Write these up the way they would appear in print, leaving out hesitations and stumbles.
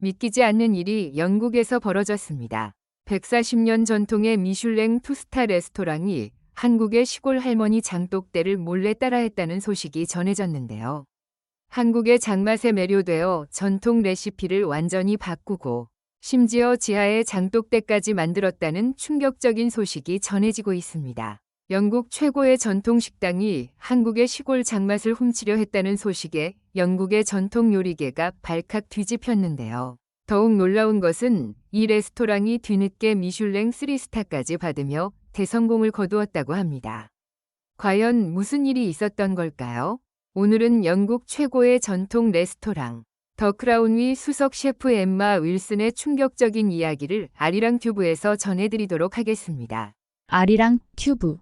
믿기지 않는 일이 영국에서 벌어졌습니다. 140년 전통의 미슐랭 투스타 레스토랑이 한국의 시골 할머니 장독대를 몰래 따라했다는 소식이 전해졌는데요. 한국의 장맛에 매료되어 전통 레시피를 완전히 바꾸고 심지어 지하에 장독대까지 만들었다는 충격적인 소식이 전해지고 있습니다. 영국 최고의 전통 식당이 한국의 시골 장맛을 훔치려 했다는 소식에 영국의 전통 요리계가 발칵 뒤집혔는데요. 더욱 놀라운 것은 이 레스토랑이 뒤늦게 미슐랭 3스타까지 받으며 대성공을 거두었다고 합니다. 과연 무슨 일이 있었던 걸까요? 오늘은 영국 최고의 전통 레스토랑 더 크라운 위 수석 셰프 엠마 윌슨의 충격적인 이야기를 아리랑 튜브에서 전해드리도록 하겠습니다. 아리랑 튜브.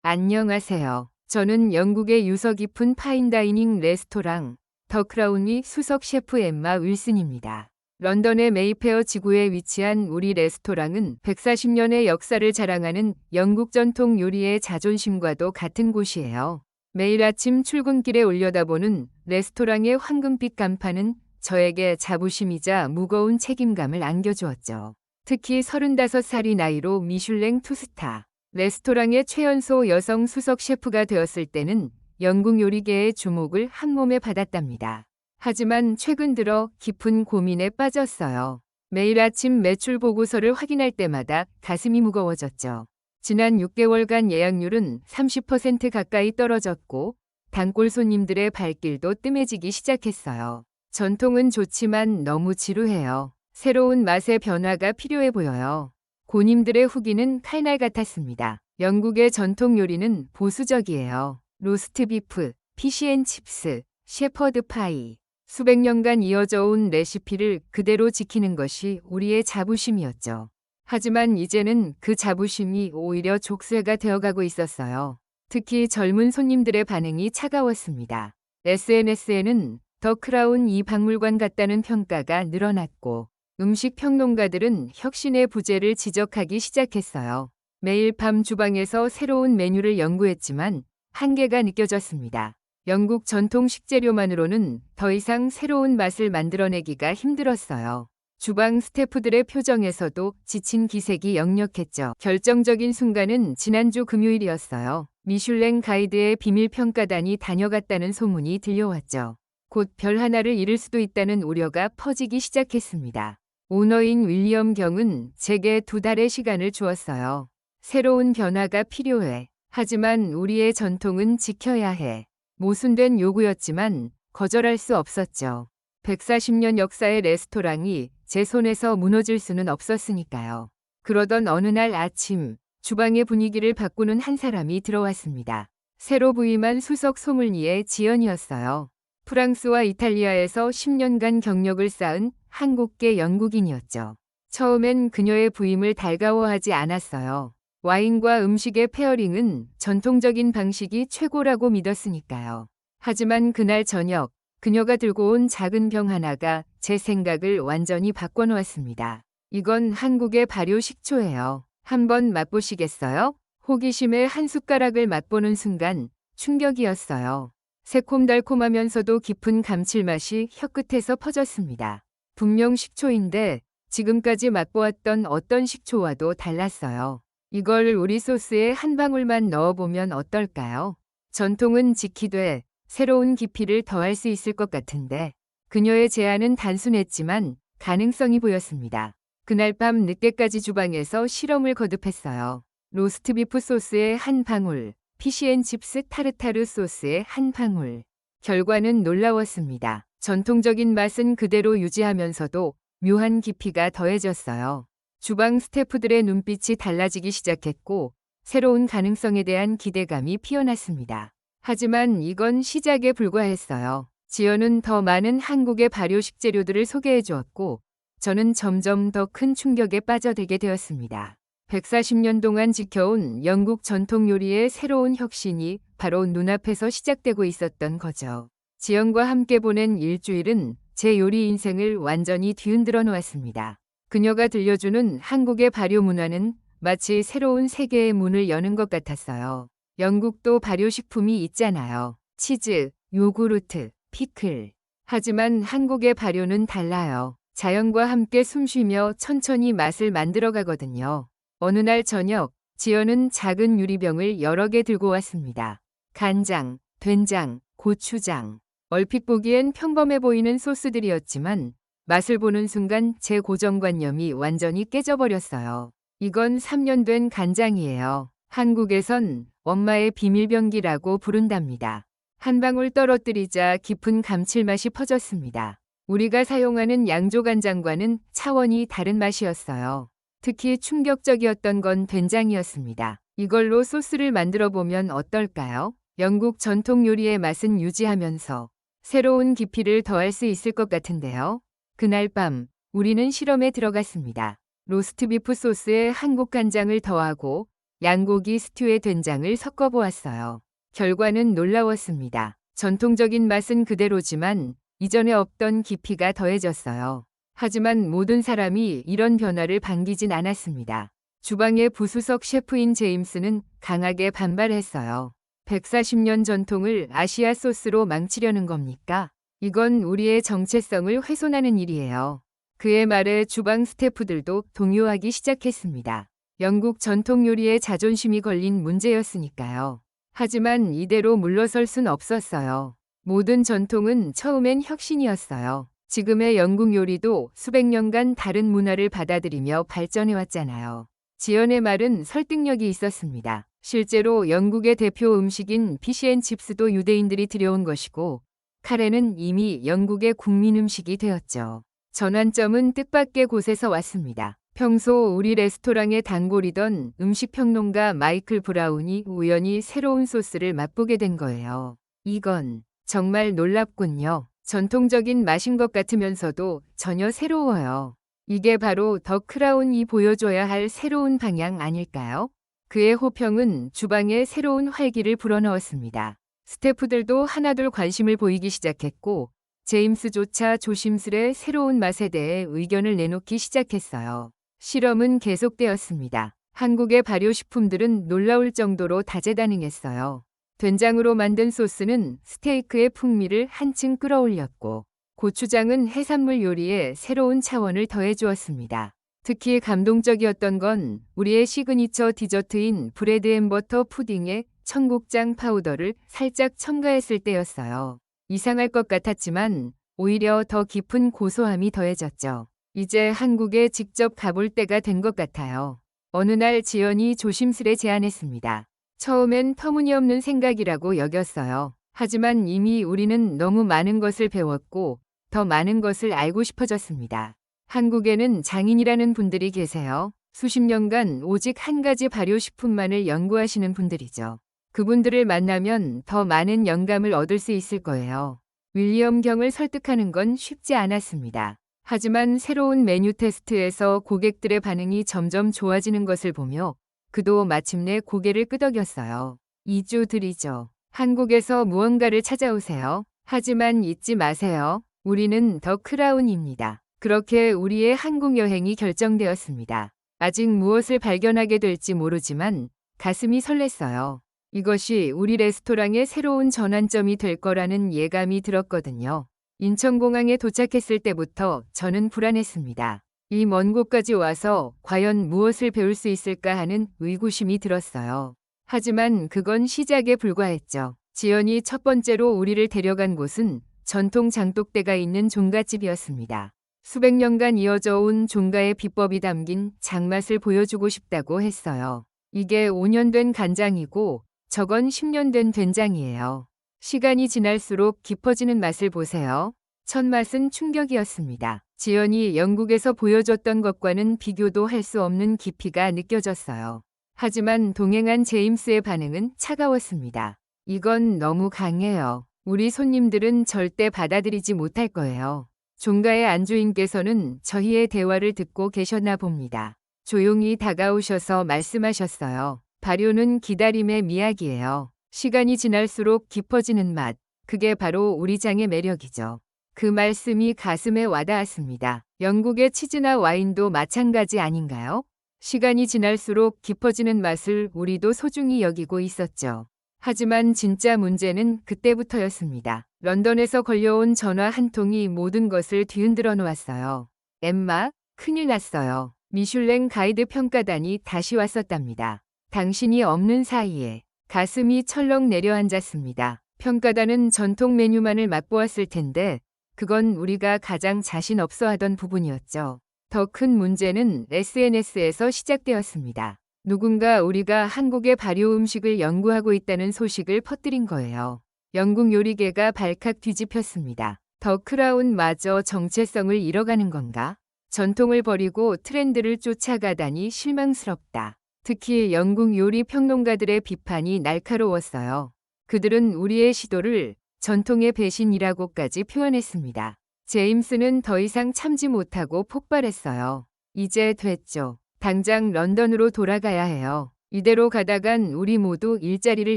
안녕하세요. 저는 영국의 유서 깊은 파인다이닝 레스토랑 더 크라운 위 수석 셰프 엠마 윌슨입니다. 런던의 메이페어 지구에 위치한 우리 레스토랑은 140년의 역사를 자랑하는 영국 전통 요리의 자존심과도 같은 곳이에요. 매일 아침 출근길에 올려다보는 레스토랑의 황금빛 간판은 저에게 자부심이자 무거운 책임감을 안겨주었죠. 특히 35살이 나이로 미슐랭 투스타 레스토랑의 최연소 여성 수석 셰프가 되었을 때는 영국 요리계의 주목을 한몸에 받았답니다. 하지만 최근 들어 깊은 고민에 빠졌어요. 매일 아침 매출 보고서를 확인할 때마다 가슴이 무거워졌죠. 지난 6개월간 예약률은 30% 가까이 떨어졌고 단골 손님들의 발길도 뜸해지기 시작했어요. 전통은 좋지만 너무 지루해요. 새로운 맛의 변화가 필요해 보여요. 고님들의 후기는 칼날 같았습니다. 영국의 전통 요리는 보수적이에요. 로스트 비프, 피시앤칩스, shepherd 파이. 수백 년간 이어져 온 레시피를 그대로 지키는 것이 우리의 자부심이었죠. 하지만 이제는 그 자부심이 오히려 족쇄가 되어가고 있었어요. 특히 젊은 손님들의 반응이 차가웠습니다. SNS에는 더 크라운 이 박물관 같다는 평가가 늘어났고 음식 평론가들은 혁신의 부재를 지적하기 시작했어요. 매일 밤 주방에서 새로운 메뉴를 연구했지만 한계가 느껴졌습니다. 영국 전통 식재료만으로는 더 이상 새로운 맛을 만들어내기가 힘들었어요. 주방 스태프들의 표정에서도 지친 기색이 역력했죠. 결정적인 순간은 지난주 금요일이었어요. 미슐랭 가이드의 비밀평가단이 다녀갔다는 소문이 들려왔죠. 곧 별 하나를 잃을 수도 있다는 우려가 퍼지기 시작했습니다. 오너인 윌리엄 경은 제게 2달의 시간을 주었어요. 새로운 변화가 필요해. 하지만 우리의 전통은 지켜야 해. 모순된 요구였지만 거절할 수 없었죠. 140년 역사의 레스토랑이 제 손에서 무너질 수는 없었으니까요. 그러던 어느 날 아침 주방의 분위기를 바꾸는 한 사람이 들어왔습니다. 새로 부임한 수석 소믈리에 지연이었어요. 프랑스와 이탈리아에서 10년간 경력을 쌓은 한국계 영국인이었죠. 처음엔 그녀의 부임을 달가워하지 않았어요. 와인과 음식의 페어링은 전통적인 방식이 최고라고 믿었으니까요. 하지만 그날 저녁 그녀가 들고 온 작은 병 하나가 제 생각을 완전히 바꿔놓았습니다. 이건 한국의 발효 식초예요. 한번 맛보시겠어요? 호기심에 한 숟가락을 맛보는 순간 충격이었어요. 새콤달콤하면서도 깊은 감칠맛이 혀끝에서 퍼졌습니다. 분명 식초인데 지금까지 맛보았던 어떤 식초와도 달랐어요. 이걸 우리 소스에 한 방울만 넣어보면 어떨까요? 전통은 지키되 새로운 깊이를 더할 수 있을 것 같은데 그녀의 제안은 단순했지만 가능성이 보였습니다. 그날 밤 늦게까지 주방에서 실험을 거듭했어요. 로스트 비프 소스에 한 방울, 피시앤칩스 타르타르 소스에 한 방울. 결과는 놀라웠습니다. 전통적인 맛은 그대로 유지하면서도 묘한 깊이가 더해졌어요. 주방 스태프들의 눈빛이 달라지기 시작했고 새로운 가능성에 대한 기대감이 피어났습니다. 하지만 이건 시작에 불과했어요. 지연은 더 많은 한국의 발효 식재료들을 소개해 주었고 저는 점점 더 큰 충격에 빠져들게 되었습니다. 140년 동안 지켜온 영국 전통 요리의 새로운 혁신이 바로 눈앞에서 시작되고 있었던 거죠. 지연과 함께 보낸 일주일은 제 요리 인생을 완전히 뒤흔들어 놓았습니다. 그녀가 들려주는 한국의 발효 문화는 마치 새로운 세계의 문을 여는 것 같았어요. 영국도 발효식품이 있잖아요. 치즈, 요구르트, 피클. 하지만 한국의 발효는 달라요. 자연과 함께 숨쉬며 천천히 맛을 만들어가거든요. 어느 날 저녁, 지연은 작은 유리병을 여러 개 들고 왔습니다. 간장, 된장, 고추장. 얼핏 보기엔 평범해 보이는 소스들이었지만 맛을 보는 순간 제 고정관념이 완전히 깨져버렸어요. 이건 3년 된 간장이에요. 한국에선 엄마의 비밀병기라고 부른답니다. 한 방울 떨어뜨리자 깊은 감칠맛이 퍼졌습니다. 우리가 사용하는 양조간장과는 차원이 다른 맛이었어요. 특히 충격적이었던 건 된장이었습니다. 이걸로 소스를 만들어 보면 어떨까요? 영국 전통 요리의 맛은 유지하면서 새로운 깊이를 더할 수 있을 것 같은데요. 그날 밤 우리는 실험에 들어갔습니다. 로스트 비프 소스에 한국 간장을 더하고 양고기 스튜에 된장을 섞어 보았어요. 결과는 놀라웠습니다. 전통적인 맛은 그대로지만 이전에 없던 깊이가 더해졌어요. 하지만 모든 사람이 이런 변화를 반기진 않았습니다. 주방의 부수석 셰프인 제임스는 강하게 반발했어요. 140년 전통을 아시아 소스로 망치려는 겁니까? 이건 우리의 정체성을 훼손하는 일이에요. 그의 말에 주방 스태프들도 동요하기 시작했습니다. 영국 전통 요리에 자존심이 걸린 문제였으니까요. 하지만 이대로 물러설 순 없었어요. 모든 전통은 처음엔 혁신이었어요. 지금의 영국 요리도 수백 년간 다른 문화를 받아들이며 발전해왔잖아요. 지연의 말은 설득력이 있었습니다. 실제로 영국의 대표 음식인 피시앤칩스도 유대인들이 들여온 것이고 카레는 이미 영국의 국민 음식이 되었죠. 전환점은 뜻밖의 곳에서 왔습니다. 평소 우리 레스토랑에 단골이던 음식평론가 마이클 브라운이 우연히 새로운 소스를 맛보게 된 거예요. 이건 정말 놀랍군요. 전통적인 맛인 것 같으면서도 전혀 새로워요. 이게 바로 더 크라운이 보여줘야 할 새로운 방향 아닐까요? 그의 호평은 주방에 새로운 활기를 불어넣었습니다. 스태프들도 하나둘 관심을 보이기 시작했고 제임스조차 조심스레 새로운 맛에 대해 의견을 내놓기 시작했어요. 실험은 계속되었습니다. 한국의 발효식품들은 놀라울 정도로 다재다능했어요. 된장으로 만든 소스는 스테이크의 풍미를 한층 끌어올렸고 고추장은 해산물 요리에 새로운 차원을 더해주었습니다. 특히 감동적이었던 건 우리의 시그니처 디저트인 브레드 앤 버터 푸딩에 청국장 파우더를 살짝 첨가했을 때였어요. 이상할 것 같았지만 오히려 더 깊은 고소함이 더해졌죠. 이제 한국에 직접 가볼 때가 된 것 같아요. 어느 날 지연이 조심스레 제안했습니다. 처음엔 터무니없는 생각이라고 여겼어요. 하지만 이미 우리는 너무 많은 것을 배웠고 더 많은 것을 알고 싶어졌습니다. 한국에는 장인이라는 분들이 계세요. 수십 년간 오직 한 가지 발효식품만을 연구하시는 분들이죠. 그분들을 만나면 더 많은 영감을 얻을 수 있을 거예요. 윌리엄 경을 설득하는 건 쉽지 않았습니다. 하지만 새로운 메뉴 테스트에서 고객들의 반응이 점점 좋아지는 것을 보며 그도 마침내 고개를 끄덕였어요. 2주 들이죠. 한국에서 무언가를 찾아오세요. 하지만 잊지 마세요. 우리는 더 크라운입니다. 그렇게 우리의 한국 여행이 결정되었습니다. 아직 무엇을 발견하게 될지 모르지만 가슴이 설렜어요. 이것이 우리 레스토랑의 새로운 전환점이 될 거라는 예감이 들었거든요. 인천공항에 도착했을 때부터 저는 불안했습니다. 이 먼 곳까지 와서 과연 무엇을 배울 수 있을까 하는 의구심이 들었어요. 하지만 그건 시작에 불과했죠. 지연이 첫 번째로 우리를 데려간 곳은 전통 장독대가 있는 종갓집이었습니다. 수백 년간 이어져 온 종가의 비법이 담긴 장맛을 보여주고 싶다고 했어요. 이게 5년 된 간장이고 저건 10년 된 된장이에요. 시간이 지날수록 깊어지는 맛을 보세요. 첫 맛은 충격이었습니다. 지연이 영국에서 보여줬던 것과는 비교도 할 수 없는 깊이가 느껴졌어요. 하지만 동행한 제임스의 반응은 차가웠습니다. 이건 너무 강해요. 우리 손님들은 절대 받아들이지 못할 거예요. 종가의 안주인께서는 저희의 대화를 듣고 계셨나 봅니다. 조용히 다가오셔서 말씀하셨어요. 발효는 기다림의 미학이에요. 시간이 지날수록 깊어지는 맛, 그게 바로 우리 장의 매력이죠. 그 말씀이 가슴에 와닿았습니다. 영국의 치즈나 와인도 마찬가지 아닌가요? 시간이 지날수록 깊어지는 맛을 우리도 소중히 여기고 있었죠. 하지만 진짜 문제는 그때부터였습니다. 런던에서 걸려온 전화 한 통이 모든 것을 뒤흔들어 놓았어요. 엠마, 큰일 났어요. 미슐랭 가이드 평가단이 다시 왔었답니다. 당신이 없는 사이에 가슴이 철렁 내려앉았습니다. 평가단은 전통 메뉴만을 맛보았을 텐데 그건 우리가 가장 자신 없어 하던 부분이었죠. 더 큰 문제는 SNS에서 시작되었습니다. 누군가 우리가 한국의 발효 음식을 연구하고 있다는 소식을 퍼뜨린 거예요. 영국 요리계가 발칵 뒤집혔습니다. 더 크라운마저 정체성을 잃어가는 건가? 전통을 버리고 트렌드를 쫓아가다니 실망스럽다. 특히 영국 요리 평론가들의 비판이 날카로웠어요. 그들은 우리의 시도를 전통의 배신이라고까지 표현했습니다. 제임스는 더 이상 참지 못하고 폭발했어요. 이제 됐죠. 당장 런던으로 돌아가야 해요. 이대로 가다간 우리 모두 일자리를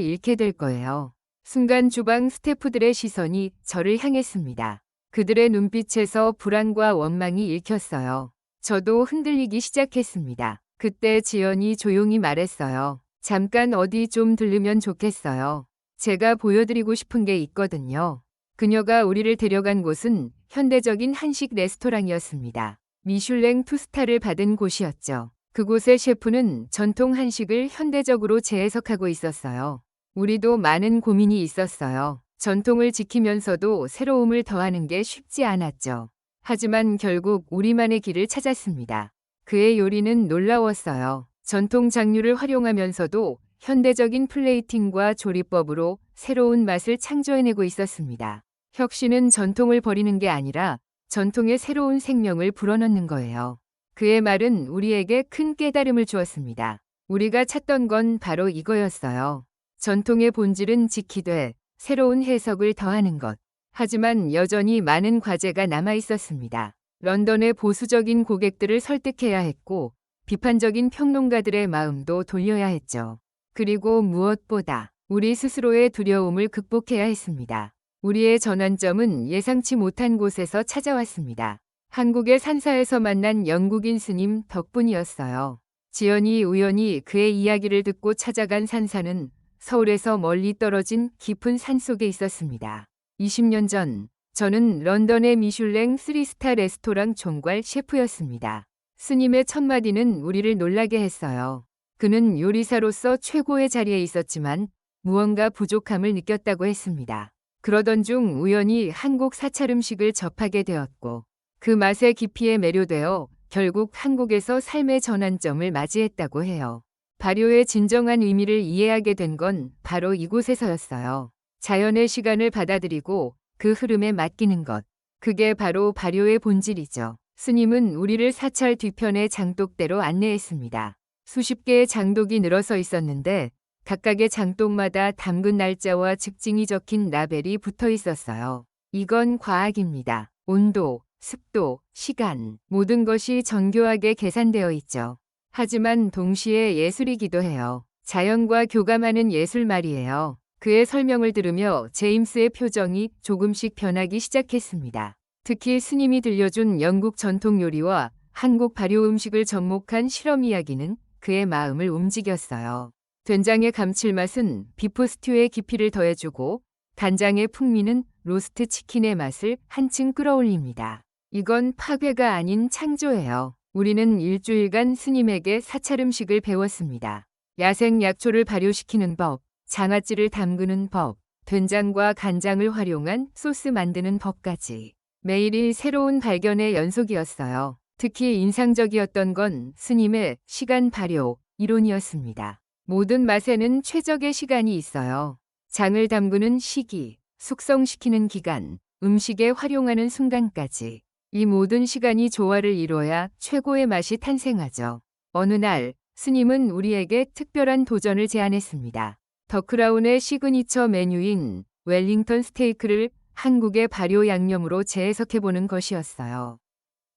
잃게 될 거예요. 순간 주방 스태프들의 시선이 저를 향했습니다. 그들의 눈빛에서 불안과 원망이 읽혔어요. 저도 흔들리기 시작했습니다. 그때 지연이 조용히 말했어요. 잠깐 어디 좀 들르면 좋겠어요. 제가 보여드리고 싶은 게 있거든요. 그녀가 우리를 데려간 곳은 현대적인 한식 레스토랑이었습니다. 미슐랭 2스타를 받은 곳이었죠. 그곳의 셰프는 전통 한식을 현대적으로 재해석하고 있었어요. 우리도 많은 고민이 있었어요. 전통을 지키면서도 새로움을 더하는 게 쉽지 않았죠. 하지만 결국 우리만의 길을 찾았습니다. 그의 요리는 놀라웠어요. 전통 장류를 활용하면서도 현대적인 플레이팅과 조리법으로 새로운 맛을 창조해내고 있었습니다. 혁신은 전통을 버리는 게 아니라 전통의 새로운 생명을 불어넣는 거예요. 그의 말은 우리에게 큰 깨달음을 주었습니다. 우리가 찾던 건 바로 이거였어요. 전통의 본질은 지키되 새로운 해석을 더하는 것. 하지만 여전히 많은 과제가 남아 있었습니다. 런던의 보수적인 고객들을 설득해야 했고 비판적인 평론가들의 마음도 돌려야 했죠. 그리고 무엇보다 우리 스스로의 두려움을 극복해야 했습니다. 우리의 전환점은 예상치 못한 곳에서 찾아왔습니다. 한국의 산사에서 만난 영국인 스님 덕분이었어요. 지연이 우연히 그의 이야기를 듣고 찾아간 산사는 서울에서 멀리 떨어진 깊은 산속에 있었습니다. 20년 전 저는 런던의 미슐랭 3스타 레스토랑 총괄 셰프였습니다. 스님의 첫마디는 우리를 놀라게 했어요. 그는 요리사로서 최고의 자리에 있었지만 무언가 부족함을 느꼈다고 했습니다. 그러던 중 우연히 한국 사찰 음식을 접하게 되었고 그 맛의 깊이에 매료되어 결국 한국에서 삶의 전환점을 맞이했다고 해요. 발효의 진정한 의미를 이해하게 된 건 바로 이곳에서였어요. 자연의 시간을 받아들이고 그 흐름에 맡기는 것. 그게 바로 발효의 본질이죠. 스님은 우리를 사찰 뒤편의 장독대로 안내했습니다. 수십 개의 장독이 늘어서 있었는데 각각의 장독마다 담근 날짜와 직징이 적힌 라벨이 붙어 있었어요. 이건 과학입니다. 온도, 습도, 시간, 모든 것이 정교하게 계산되어 있죠. 하지만 동시에 예술이기도 해요. 자연과 교감하는 예술 말이에요. 그의 설명을 들으며 제임스의 표정이 조금씩 변하기 시작했습니다. 특히 스님이 들려준 영국 전통 요리와 한국 발효 음식을 접목한 실험 이야기는 그의 마음을 움직였어요. 된장의 감칠맛은 비프 스튜의 깊이를 더해주고 간장의 풍미는 로스트 치킨의 맛을 한층 끌어올립니다. 이건 파괴가 아닌 창조예요. 우리는 일주일간 스님에게 사찰 음식을 배웠습니다. 야생 약초를 발효시키는 법, 장아찌를 담그는 법, 된장과 간장을 활용한 소스 만드는 법까지. 매일이 새로운 발견의 연속이었어요. 특히 인상적이었던 건 스님의 시간 발효 이론이었습니다. 모든 맛에는 최적의 시간이 있어요. 장을 담그는 시기, 숙성시키는 기간, 음식에 활용하는 순간까지. 이 모든 시간이 조화를 이뤄야 최고의 맛이 탄생하죠. 어느 날 스님은 우리에게 특별한 도전을 제안했습니다. 더 크라운의 시그니처 메뉴인 웰링턴 스테이크를 한국의 발효 양념으로 재해석해보는 것이었어요.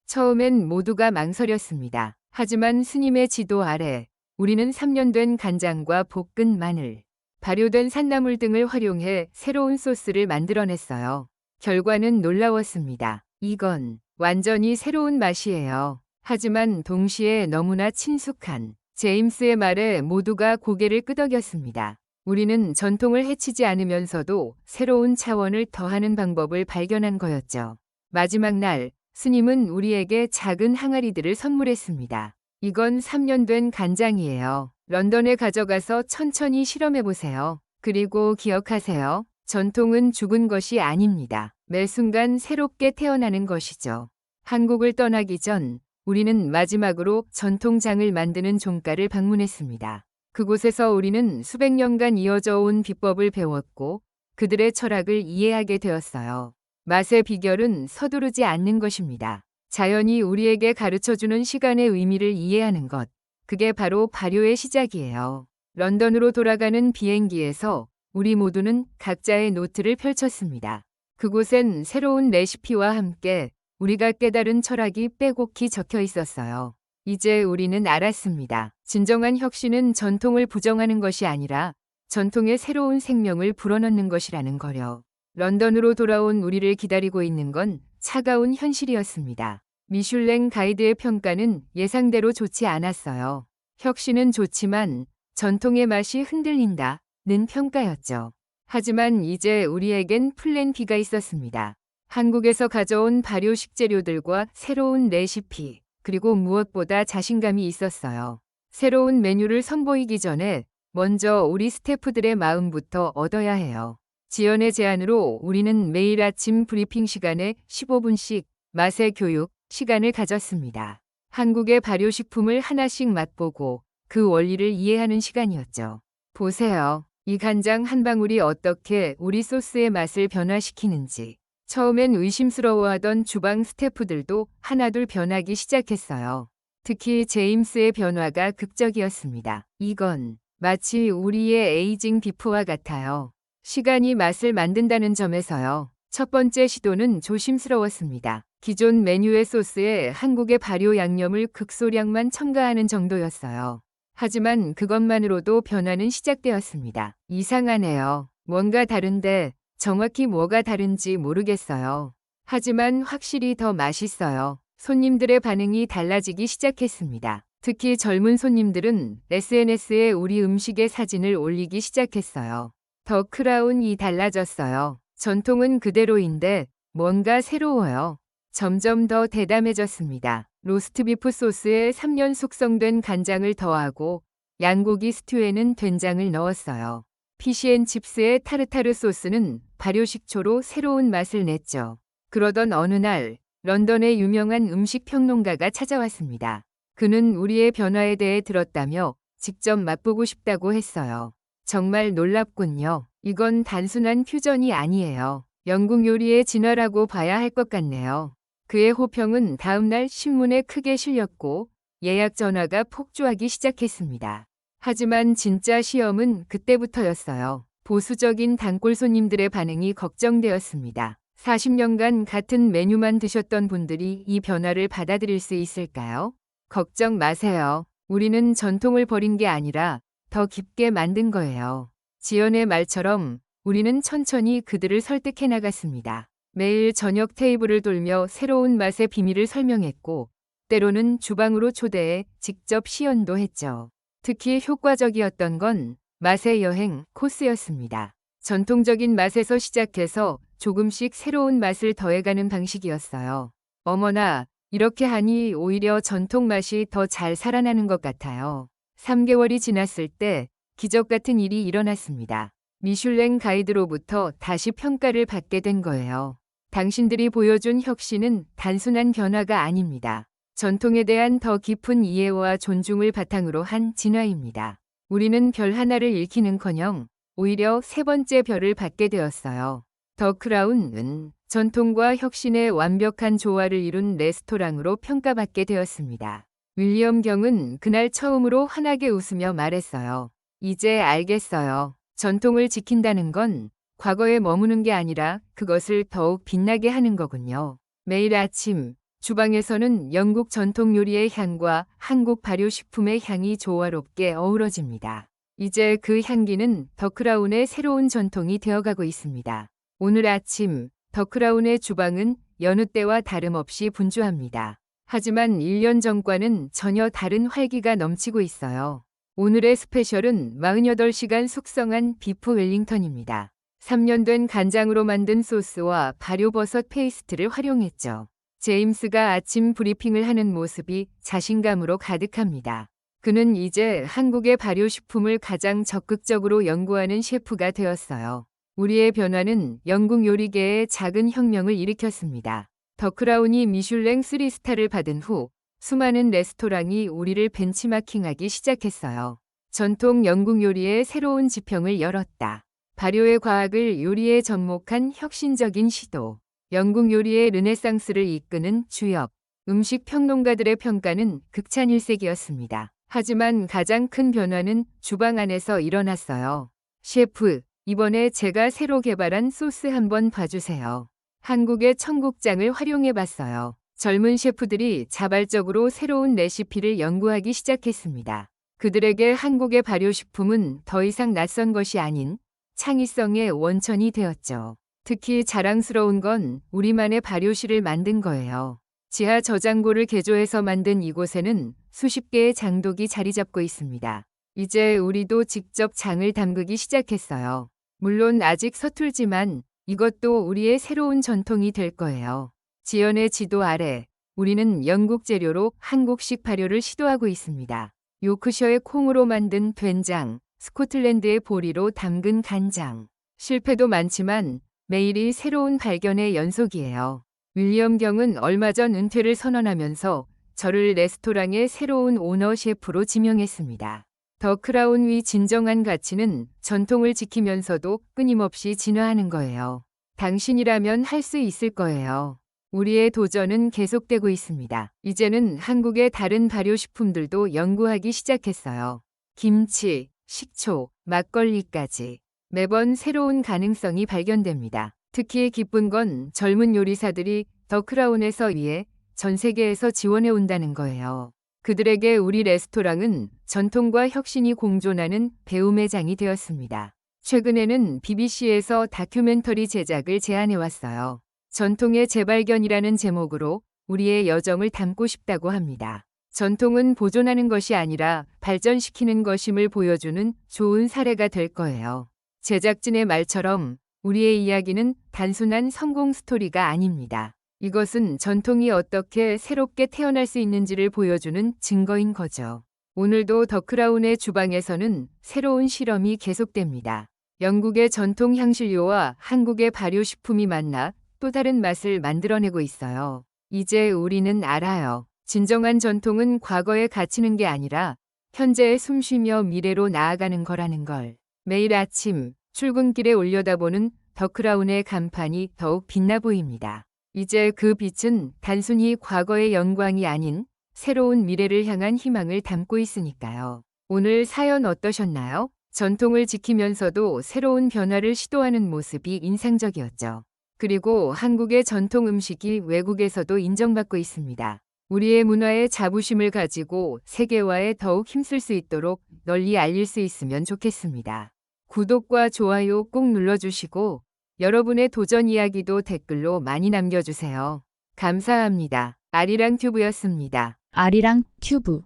처음엔 모두가 망설였습니다. 하지만 스님의 지도 아래 우리는 3년 된 간장과 볶은 마늘, 발효된 산나물 등을 활용해 새로운 소스를 만들어냈어요. 결과는 놀라웠습니다. 이건 완전히 새로운 맛이에요. 하지만 동시에 너무나 친숙한 제임스의 말에 모두가 고개를 끄덕였습니다. 우리는 전통을 해치지 않으면서도 새로운 차원을 더하는 방법을 발견한 거였죠. 마지막 날 스님은 우리에게 작은 항아리들을 선물했습니다. 이건 3년 된 간장이에요. 런던에 가져가서 천천히 실험해보세요. 그리고 기억하세요. 전통은 죽은 것이 아닙니다. 매 순간 새롭게 태어나는 것이죠. 한국을 떠나기 전 우리는 마지막으로 전통장을 만드는 종가를 방문했습니다. 그곳에서 우리는 수백 년간 이어져 온 비법을 배웠고 그들의 철학을 이해하게 되었어요. 맛의 비결은 서두르지 않는 것입니다. 자연이 우리에게 가르쳐주는 시간의 의미를 이해하는 것. 그게 바로 발효의 시작이에요. 런던으로 돌아가는 비행기에서 우리 모두는 각자의 노트를 펼쳤습니다. 그곳엔 새로운 레시피와 함께 우리가 깨달은 철학이 빼곡히 적혀 있었어요. 이제 우리는 알았습니다. 진정한 혁신은 전통을 부정하는 것이 아니라 전통에 새로운 생명을 불어넣는 것이라는 거요. 런던으로 돌아온 우리를 기다리고 있는 건 차가운 현실이었습니다. 미슐랭 가이드의 평가는 예상대로 좋지 않았어요. 혁신은 좋지만 전통의 맛이 흔들린다는 평가였죠. 하지만 이제 우리에겐 플랜 B가 있었습니다. 한국에서 가져온 발효 식재료들과 새로운 레시피, 그리고 무엇보다 자신감이 있었어요. 새로운 메뉴를 선보이기 전에 먼저 우리 스태프들의 마음부터 얻어야 해요. 지연의 제안으로 우리는 매일 아침 브리핑 시간에 15분씩 맛의 교육 시간을 가졌습니다. 한국의 발효식품을 하나씩 맛보고 그 원리를 이해하는 시간이었죠. 보세요. 이 간장 한 방울이 어떻게 우리 소스의 맛을 변화시키는지. 처음엔 의심스러워하던 주방 스태프들도 하나둘 변하기 시작했어요. 특히 제임스의 변화가 극적이었습니다. 이건 마치 우리의 에이징 비프와 같아요. 시간이 맛을 만든다는 점에서요. 첫 번째 시도는 조심스러웠습니다. 기존 메뉴의 소스에 한국의 발효 양념을 극소량만 첨가하는 정도였어요. 하지만 그것만으로도 변화는 시작되었습니다. 이상하네요. 뭔가 다른데 정확히 뭐가 다른지 모르겠어요. 하지만 확실히 더 맛있어요. 손님들의 반응이 달라지기 시작했습니다. 특히 젊은 손님들은 SNS에 우리 음식의 사진을 올리기 시작했어요. 더 크라운이 달라졌어요. 전통은 그대로인데 뭔가 새로워요. 점점 더 대담해졌습니다. 로스트비프 소스에 3년 숙성된 간장을 더하고 양고기 스튜에는 된장을 넣었어요. 피시앤칩스의 타르타르 소스는 발효식초로 새로운 맛을 냈죠. 그러던 어느 날 런던의 유명한 음식 평론가가 찾아왔습니다. 그는 우리의 변화에 대해 들었다며 직접 맛보고 싶다고 했어요. 정말 놀랍군요. 이건 단순한 퓨전이 아니에요. 영국 요리의 진화라고 봐야 할 것 같네요. 그의 호평은 다음날 신문에 크게 실렸고 예약 전화가 폭주하기 시작했습니다. 하지만 진짜 시험은 그때부터였어요. 보수적인 단골 손님들의 반응이 걱정되었습니다. 40년간 같은 메뉴만 드셨던 분들이 이 변화를 받아들일 수 있을까요? 걱정 마세요. 우리는 전통을 버린 게 아니라 더 깊게 만든 거예요. 지연의 말처럼 우리는 천천히 그들을 설득해 나갔습니다. 매일 저녁 테이블을 돌며 새로운 맛의 비밀을 설명했고 때로는 주방으로 초대해 직접 시연도 했죠. 특히 효과적이었던 건 맛의 여행 코스였습니다. 전통적인 맛에서 시작해서 조금씩 새로운 맛을 더해가는 방식이었어요. 어머나, 이렇게 하니 오히려 전통 맛이 더 잘 살아나는 것 같아요. 3개월이 지났을 때 기적 같은 일이 일어났습니다. 미슐랭 가이드로부터 다시 평가를 받게 된 거예요. 당신들이 보여준 혁신은 단순한 변화가 아닙니다. 전통에 대한 더 깊은 이해와 존중을 바탕으로 한 진화입니다. 우리는 별 하나를 잃기는커녕 오히려 세 번째 별을 받게 되었어요. 더 크라운은 전통과 혁신의 완벽한 조화를 이룬 레스토랑으로 평가받게 되었습니다. 윌리엄 경은 그날 처음으로 환하게 웃으며 말했어요. 이제 알겠어요. 전통을 지킨다는 건 과거에 머무는 게 아니라 그것을 더욱 빛나게 하는 거군요. 매일 아침 주방에서는 영국 전통 요리의 향과 한국 발효식품의 향이 조화롭게 어우러집니다. 이제 그 향기는 더 크라운의 새로운 전통이 되어가고 있습니다. 오늘 아침 더 크라운의 주방은 여느 때와 다름없이 분주합니다. 하지만 1년 전과는 전혀 다른 활기가 넘치고 있어요. 오늘의 스페셜은 48시간 숙성한 비프 웰링턴입니다. 3년 된 간장으로 만든 소스와 발효버섯 페이스트를 활용했죠. 제임스가 아침 브리핑을 하는 모습이 자신감으로 가득합니다. 그는 이제 한국의 발효식품을 가장 적극적으로 연구하는 셰프가 되었어요. 우리의 변화는 영국 요리계에 작은 혁명을 일으켰습니다. 더 크라운이 미슐랭 3스타를 받은 후 수많은 레스토랑이 우리를 벤치마킹하기 시작했어요. 전통 영국 요리의 새로운 지평을 열었다. 발효의 과학을 요리에 접목한 혁신적인 시도. 영국 요리의 르네상스를 이끄는 주역. 음식 평론가들의 평가는 극찬일색이었습니다. 하지만 가장 큰 변화는 주방 안에서 일어났어요. 셰프, 이번에 제가 새로 개발한 소스 한번 봐주세요. 한국의 청국장을 활용해봤어요. 젊은 셰프들이 자발적으로 새로운 레시피를 연구하기 시작했습니다. 그들에게 한국의 발효식품은 더 이상 낯선 것이 아닌 창의성의 원천이 되었죠. 특히 자랑스러운 건 우리만의 발효실을 만든 거예요. 지하 저장고를 개조해서 만든 이곳에는 수십 개의 장독이 자리 잡고 있습니다. 이제 우리도 직접 장을 담그기 시작했어요. 물론 아직 서툴지만 이것도 우리의 새로운 전통이 될 거예요. 지연의 지도 아래 우리는 영국 재료로 한국식 발효를 시도하고 있습니다. 요크셔의 콩으로 만든 된장, 스코틀랜드의 보리로 담근 간장. 실패도 많지만 매일이 새로운 발견의 연속이에요. 윌리엄 경은 얼마 전 은퇴를 선언하면서 저를 레스토랑의 새로운 오너 셰프로 지명했습니다. 더 크라운의 진정한 가치는 전통을 지키면서도 끊임없이 진화하는 거예요. 당신이라면 할 수 있을 거예요. 우리의 도전은 계속되고 있습니다. 이제는 한국의 다른 발효식품들도 연구하기 시작했어요. 김치, 식초, 막걸리까지. 매번 새로운 가능성이 발견됩니다. 특히 기쁜 건 젊은 요리사들이 더 크라운에서 위해 전 세계에서 지원해 온다는 거예요. 그들에게 우리 레스토랑은 전통과 혁신이 공존하는 배움의 장이 되었습니다. 최근에는 BBC에서 다큐멘터리 제작을 제안해 왔어요. 전통의 재발견이라는 제목으로 우리의 여정을 담고 싶다고 합니다. 전통은 보존하는 것이 아니라 발전시키는 것임을 보여주는 좋은 사례가 될 거예요. 제작진의 말처럼 우리의 이야기는 단순한 성공 스토리가 아닙니다. 이것은 전통이 어떻게 새롭게 태어날 수 있는지를 보여주는 증거인 거죠. 오늘도 더 크라운의 주방에서는 새로운 실험이 계속됩니다. 영국의 전통 향신료와 한국의 발효식품이 만나 또 다른 맛을 만들어내고 있어요. 이제 우리는 알아요. 진정한 전통은 과거에 갇히는 게 아니라 현재에 숨쉬며 미래로 나아가는 거라는 걸. 매일 아침 출근길에 올려다보는 더 크라운의 간판이 더욱 빛나 보입니다. 이제 그 빛은 단순히 과거의 영광이 아닌 새로운 미래를 향한 희망을 담고 있으니까요. 오늘 사연 어떠셨나요? 전통을 지키면서도 새로운 변화를 시도하는 모습이 인상적이었죠. 그리고 한국의 전통 음식이 외국에서도 인정받고 있습니다. 우리의 문화에 자부심을 가지고 세계화에 더욱 힘쓸 수 있도록 널리 알릴 수 있으면 좋겠습니다. 구독과 좋아요 꼭 눌러주시고 여러분의 도전 이야기도 댓글로 많이 남겨주세요. 감사합니다. 아리랑 튜브였습니다. 아리랑 튜브